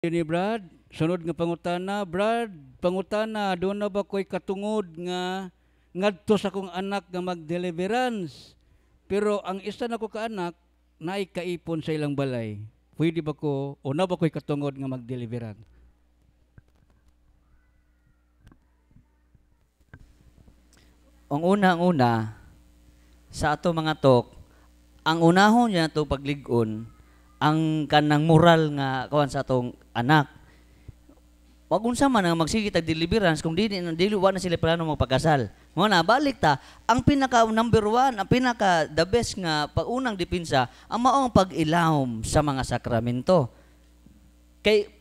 Ni Brad, sunod nga pangutana, Brad, pangutana, doon na ba ko'y katungod nga ngadto sa kong anak nga mag-deliverance. Pero ang isa na ko ka anak, naay kaipon sa ilang balay. Pwede ba ko, o na ba ko'y katungod nga mag-deliverance? Ang una, sa ato mga tok, ang unahon niya to pagligon, ang kanang moral nga kawan sa atong anak. Wag unsa man ang magsige tag deliverance kung dili wa na sila plano magpakasal. Mo na balik ta, ang pinaka number one, ang pinaka the best nga paunang depensa ang maong pag-ilawom sa mga sakramento. Kay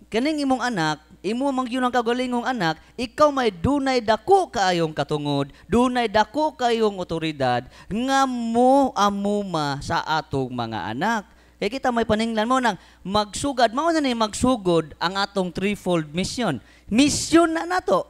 kaning imong anak, imo mang yun ang kagalingong anak, ikaw may dunay dako kaayong katungod, dunay dako kaayong otoridad nga mo amuma sa atong mga anak. Kaya kita may paninglan mo nang magsugad, mao na ni magsugod ang atong threefold mission. Mission na nato.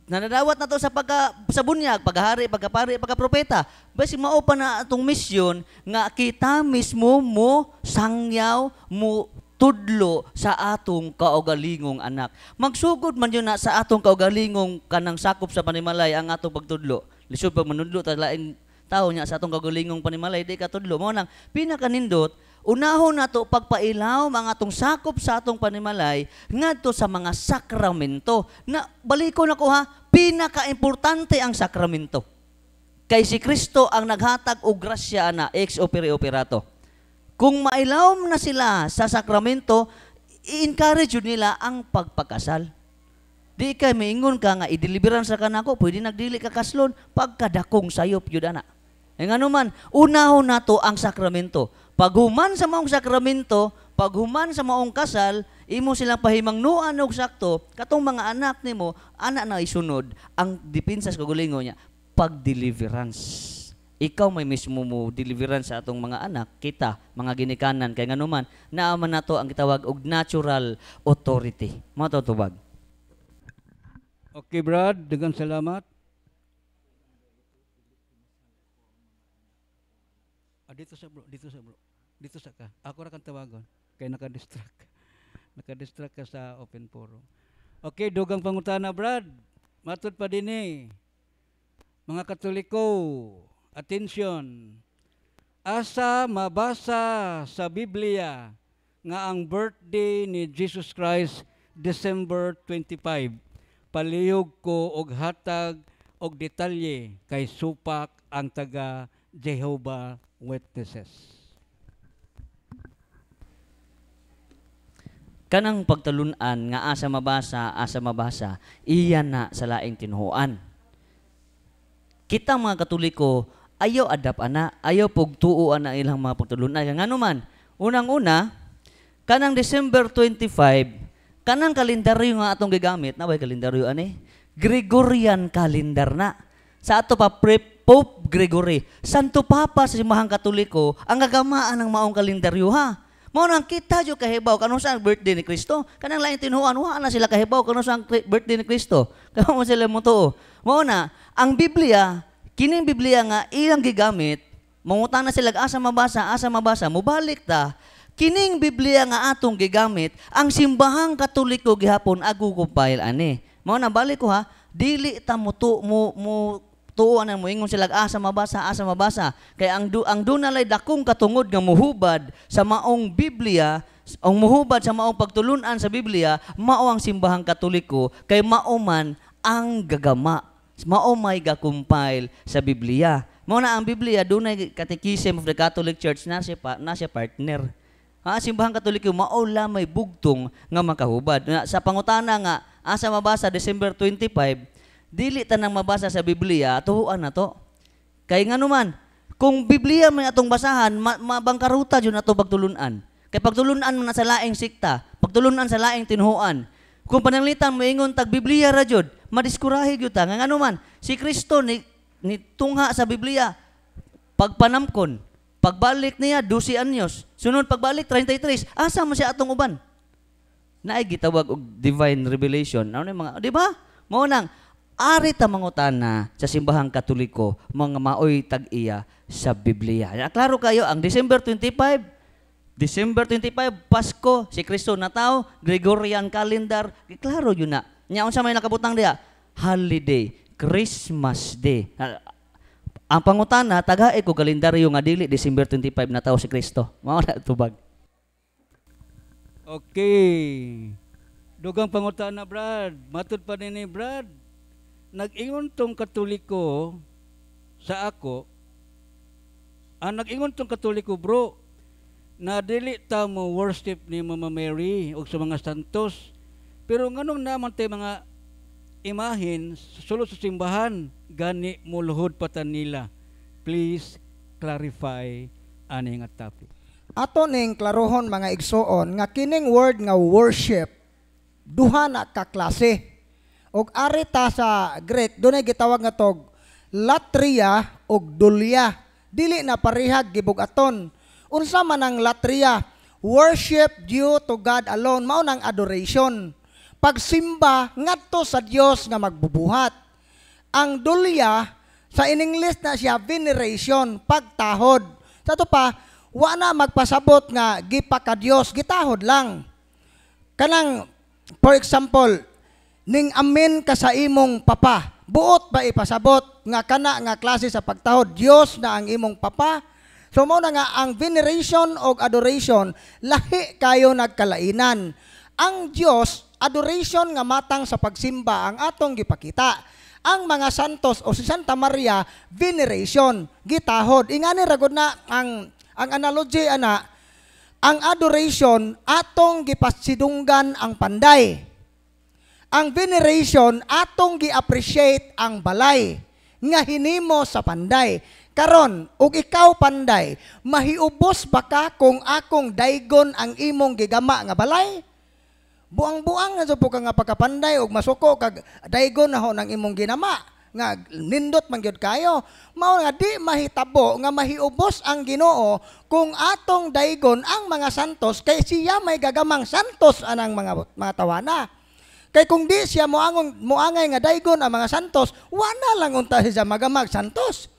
Nanadawat na to sa bunyag, paghahari, pagkapari, pagkapropeta. Basi mao pa na atong mission nga kita mismo mo sangyaw mo tudlo sa atong kaugalingong anak. Magsugod man yun na sa atong kaugalingong kanang sakop sa panimalay ang atong pagtudlo. Lisod pag manudlo ta laing tao niya sa atong kaugalingong panimalay di ka tudlo mo nang pinakanindot unahon nato pagpailaw ang atong sakop sa atong panimalay ngadto sa mga sakramento. Na baliko na ko ha, pinaka-importante ang sakramento. Kay si Kristo ang naghatag og grasya na ex opere operato. Kung mailawom na sila sa sakramento, i-encourage nila ang pagpakasal. Di kay maingon ka nga i-deliverance sa kanako, pwede nagdili ka kaslon pagkadakong sayop yun ana. E nga naman, unahon nato ang sakramento. Paghuman sa maong sakramento, paghuman sa maong kasal, imo silang pahimangnuan og sakto, katong mga anak nimo, anak na isunod, ang depensa sa kagulingon niya, pag-deliverance. Ikaw may mismo mo deliverance sa atong mga anak, kita, mga ginikanan, kay nga naman, naaman nato ang gitawag og natural authority. Mga tubag. Okay, Brad, daghang salamat. Dito sa bro, dito sa bro. Dito sa ka. Ako ra kang tawagon. Kay naka-distract. Naka-distract ka sa open forum. Okay, dugang pangutana, Brad. Matud pa din mga Katoliko, attention. Asa mabasa sa Biblia nga ang birthday ni Jesus Christ December 25. Palihog ko og hatag og detalye kay supak ang taga Jehovah Witnesses. Kanang pagtalunan nga asa mabasa, iyan na sa laing tinuhuan. Kita mga Katoliko, ayaw adap ana, ayaw pugtuuan na ilang mga pagtalunan. Nga naman, unang-una, kanang December 25, kanang kalendaryo nga atong gigamit, na ba kalendaryo ani? Gregorian calendar na. Sa ato pa Pope Gregory, Santo Papa sa simahang Katoliko, ang gagamaan ng maong kalendaryo ha. Mao nang kita jo kahibaw kanang sa birthday ni Kristo. Kanang lain tinuan wa na sila kahibaw kanang sa birthday ni Kristo. Kamo sila mo tuo. Mao na ang Biblia, kining Biblia nga ilang gigamit, mangutana sila asa mabasa, mubalik ta. Kining Biblia nga atong gigamit, ang simbahang Katoliko gihapon agu-compile ani. Mao na balik ko ha, dili ta mo tuuan mo ingon sila asa mabasa kay ang dunalay dakong katungod nga muhubad sa maong Biblia, ang muhubad sa maong pagtulunan sa Biblia, mao ang simbahang Katoliko kay mao man ang gagama, mao may ga-compile sa Biblia. Mao na ang Biblia dunay Catechism of the Catholic Church na siya partner. Ha, simbahang Katoliko mao lamay bugtong nga makahubad. Sa pangutana nga asa mabasa December 25, dili ta nang mabasa sa Biblia, tuhuan na to. Kay nga naman, kung Biblia may atong basahan, mabangkaruta yun ato pagtulunan. Kay pagtulunan mo na sa laing sikta, pagtulunan sa laing tinuhuan. Kung pananglitan mo ingon tag Biblia ra jud, madiskurahe gyud ta. Nga naman, si Kristo ni tungha sa Biblia, pagpanamkon, pagbalik niya 12 anyos, sunod pagbalik 33, asa mo siya atong uban? Naay gitawag og divine revelation. Ano mga, di ba? Mao nang ari ta mangutana sa simbahang Katoliko mga maoy tag-iya sa Biblia. Klaro kayo ang December 25 December 25, Pasko, si Kristo na tao, Gregorian calendar, klaro yun na. Nya unsa may nakabutang diha? Holiday, Christmas Day. Ang pangutana, tagae ko kalendaryo nga dili December 25 na tao si Kristo. Mao na tubag. Okay. Dugang pangutana, Brad. Matud pa ni Brad. Nag-ingon tong Katoliko sa ako. Nag-ingon tong Katoliko, bro, na dili ta mo worship ni Mama Mary o sa mga santos. Pero nganong naman tayo mga imahin sulod sa simbahan, gani muluhod patan nila. Please clarify ani nga topic. Ato ning klarohon mga igsoon nga kining word nga worship duha na ka klase. Og ari ta sa Greek dunay gitawag nga tog latria og dulia. Dili na parihag gibugaton. Unsa man ang latria? Worship due to God alone, mao nang adoration. Pagsimba ngadto sa Dios nga magbubuhat. Ang dulia sa in English na siya veneration, pagtahod. Sa to pa, wa na magpasabot nga gipaka Dios, gitahod lang. Kanang for example, ning amen ka sa imong papa. Buot ba ipasabot nga kana nga klase sa pagtahod Dios na ang imong papa? So mao na nga ang veneration o adoration lahi kayo nagkalainan. Ang Dios adoration nga matang sa pagsimba ang atong gipakita. Ang mga santos o si Santa Maria veneration gitahod. Ingani ragod na ang analogy ana, ang adoration atong gipasidunggan ang panday. Ang veneration atong gi-appreciate ang balay nga hinimo sa panday. Karon, ug ikaw panday, mahiubos ba ka kung akong daygon ang imong gigama nga balay? Buang-buang nga po ka nga pagkapanday ug masuko kag daygon na ho ng imong ginama nga nindot man gyud kayo. Mao nga di mahitabo nga mahiubos ang Ginoo kung atong daygon ang mga santos kay siya may gagamang santos anang mga tawana. Kay kung di siya moangay nga daygon ang mga santos, wala lang unta siya magamag santos.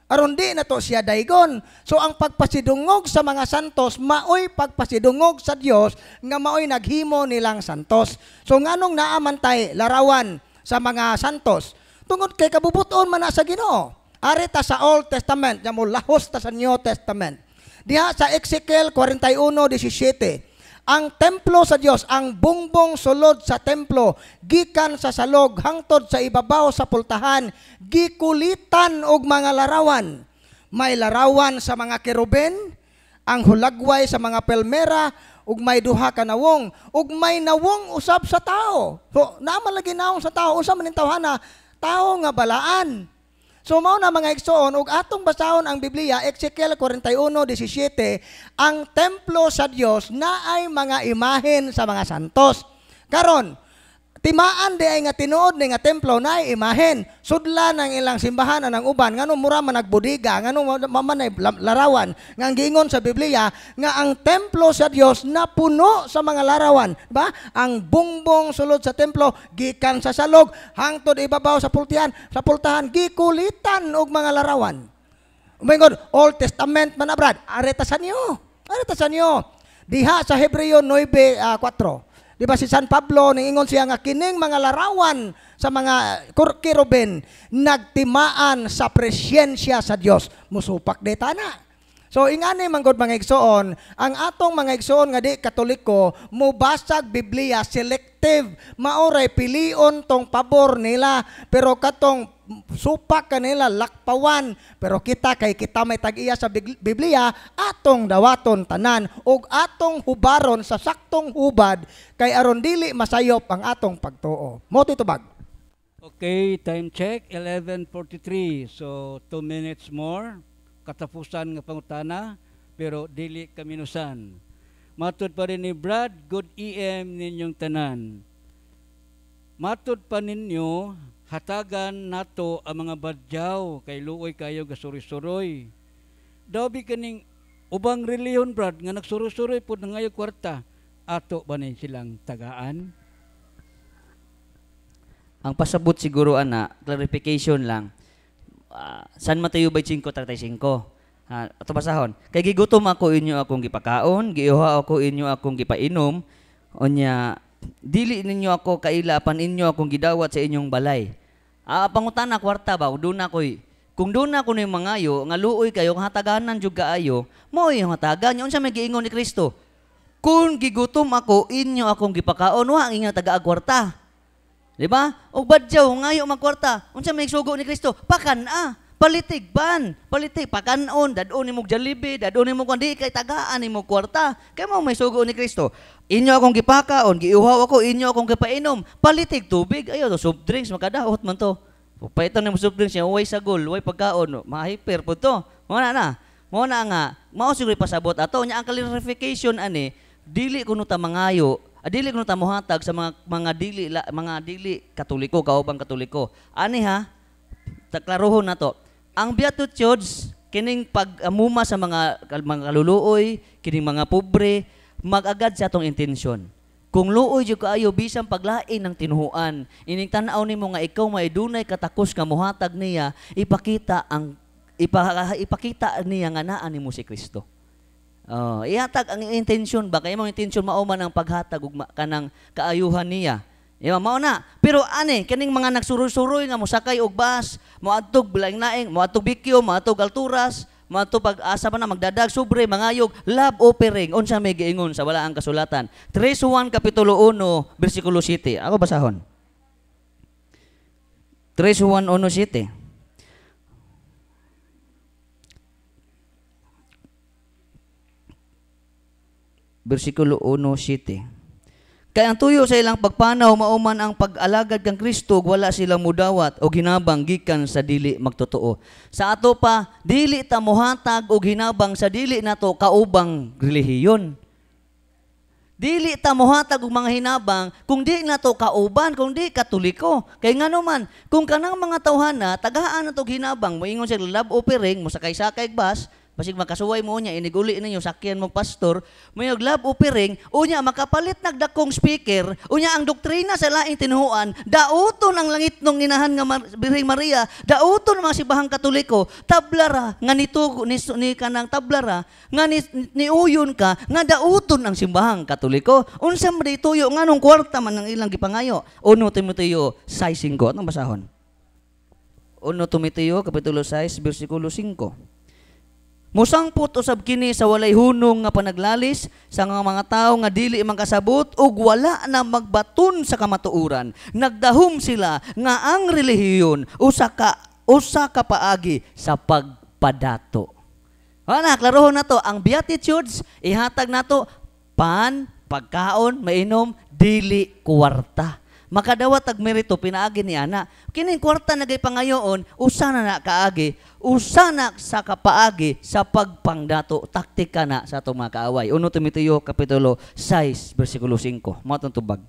Aron di na to siya daygon. So ang pagpasidungog sa mga santos, maoy pagpasidungog sa Dios nga maoy naghimo nilang santos. So nganong naamantay larawan sa mga santos? Tungod kay kabubuton man na sa Ginoo. Ari ta sa Old Testament, nya mo lahos ta sa New Testament. Diha sa Ezekiel 41:17. Ang templo sa Dios, ang bungbong sulod sa templo, gikan sa salog hangtod sa ibabaw sa pultahan, gikulitan og mga larawan. May larawan sa mga keruben, ang hulagway sa mga pelmera, ug may duha ka nawong, ug may nawong usab sa tao. So, naman lagi nawong sa tao, unsa man ning tawhana? Tao nga balaan. So mao na mga igsoon, ug atong basahon ang Biblia, Ezekiel 41:17, ang templo sa Dios naay mga imahen sa mga santos. Karon, timaan di ay nga tinuod ni nga templo naay imahen. Sudlan ang ilang simbahan ang uban ngano mura man nagbudiga, ngano mamanay larawan. Nga ang giingon sa Biblia nga ang templo sa Dios napuno sa mga larawan, ba? Ang bungbong sulod sa templo gikan sa salog hangtod ibabaw sa pultahan gikulitan og mga larawan. Umingon, Old Testament man abrad, areta sa niyo. Diha sa Hebreo 9:4. Di ba si San Pablo, ningingon siya nga kining mga larawan sa mga keruben, nagtimaan sa presyensya sa Dios. Musupak deta na. So ingani manggod mga igsoon, ang atong mga igsoon nga di Katoliko, mubasag Biblia selective, maoray pilion tong pabor nila, pero katong supak kanila lakpawan, pero kita may tag-iya sa Biblia, atong dawaton tanan ug atong hubaron sa saktong hubad kay aron dili masayop ang atong pagtuo. Mo titubag. Okay, time check, 11:43. So 2 minutes more. Katapusan nga pangutana, pero dili kaminusan. Matud pa rin ni Brad, good EM ninyong tanan. Matud pa ninyo, hatagan nato ang mga badyaw, kay luoy kayo gasuri-suroy. Dabi kaning ubang reliyon, Brad, nga nagsuroy-suroy po na ngayon kwarta, ato ba na silang tagaan? Ang pasabot siguro ana, clarification lang. San Mateo 25:35. Ato basahon. Kay gigutom ako inyo akong gipakaon, giuha ako inyo akong gipainom, unya dili ninyo ako kailapan inyo akong gidawat sa inyong balay. Pangutana kwarta ba, kung doon ako ni mangayo, nga luoy kayo, hataganan jud kaayo, mo yung hatagan, unsa may giingon ni Kristo? Kung gigutom ako, inyo akong gipakaon, wa ang inyong taga kwarta. Di ba? O badyaw, ngayo magkwarta, unsa may sugo ni Kristo? Pakana, palitig ban, palitig, pakanon, dadon ni mo Jollibee, dadon ni mo kundi kay tagaan ni mo kwarta. Kay mo may sugo ni Kristo. Inyo akong gipakaon, giuhaw ako, inyo akong gipainom, palitig tubig, ayo soft drinks, makadaot man to. Paiton ni mo soft drinks, way sagol, way pagkaon, ma-hyper po to. Muna nga, mao siguro pasabot ato, nya ang clarification ani, dili kuno ta mangayo, dili kuno ta mohatag sa mga dili Katoliko, kaubang Katoliko. Ani ha, taklarohon nato. Ang Beatitudes kining pag-amuma sa mga kaluluoy, kining mga pobre, mag-agad sa atong intensyon. Kung luoy jud kaayo bisan paglain ng tinuhuan, ining tan-aw nimo nga ikaw may dunay katakos nga mohatag niya, ipakita niya nga naa nimo si Kristo. Ihatag ang intensyon ba kay mo intensyon mao man ang paghatag ug kanang kaayuhan niya. Mao na. Pero ani kining mga nagsuroy-suroy nga mosakay og bus, moadtog laing-laing, moadtog Bikyo, moadtog Alturas, mato pag-asa pa na magdadag sobre mangayog love offering unsa may giingon sa wala ang kasulatan 3:1 kapitulo 1 bersikulo 7 ako basahon 3:1-7 bersikulo 1:7 kay ang tuyo sa ilang pagpanaw mauman ang pag-alagad kang Kristo wala sila mudawat o ginabang gikan sa dili magtotoo. Sa ato pa dili ta mohatag og ginabang sa dili nato kaubang relihiyon. Dili ta mohatag og mga hinabang kung di nato kauban, kung di Katoliko. Kay ngano man kung kanang mga tawhana tagaan nato ginabang moingon sila love offering mo sakay-sakay bus basig makasuway mo niya, iniguli ninyo, sakyan mo pastor, may love offering, unya makapalit nagdakong speaker, unya ang doktrina sa laing tinuhuan, dauton ang langit nung inahan nga Birheng Maria, dauton mga sibahang Katoliko, tablara, nga nitugo, ni kanang tablara, nga niuyon ka, nga dauton ang simbahang Katoliko. Unsa man dituyo, nga nung kwarta man ang ilang gipangayo. 1 Timoteo 6:5, anong basahon? 1 Timoteo kapitulo 6, bersikulo 5. Musangpot usab kini sa walay hunong nga panaglalis sa mga tao nga dili magkasabot ug wala na magbaton sa kamatuoran. Nagdahom sila nga ang relihiyon usa ka paagi sa pagpadato. Wala klarohon nato ang Beatitudes ihatag nato pagkaon, mainom, dili kwarta. Makadawat tag merito pinaagi ni ana. Kining kwarta nagay pangayoon, usa na kaagi, usa na sa kapaagi sa pagpangdato, taktika na sa atong mga kaaway. 1 Timoteo kapitulo 6 bersikulo 5. Mao tong tubag.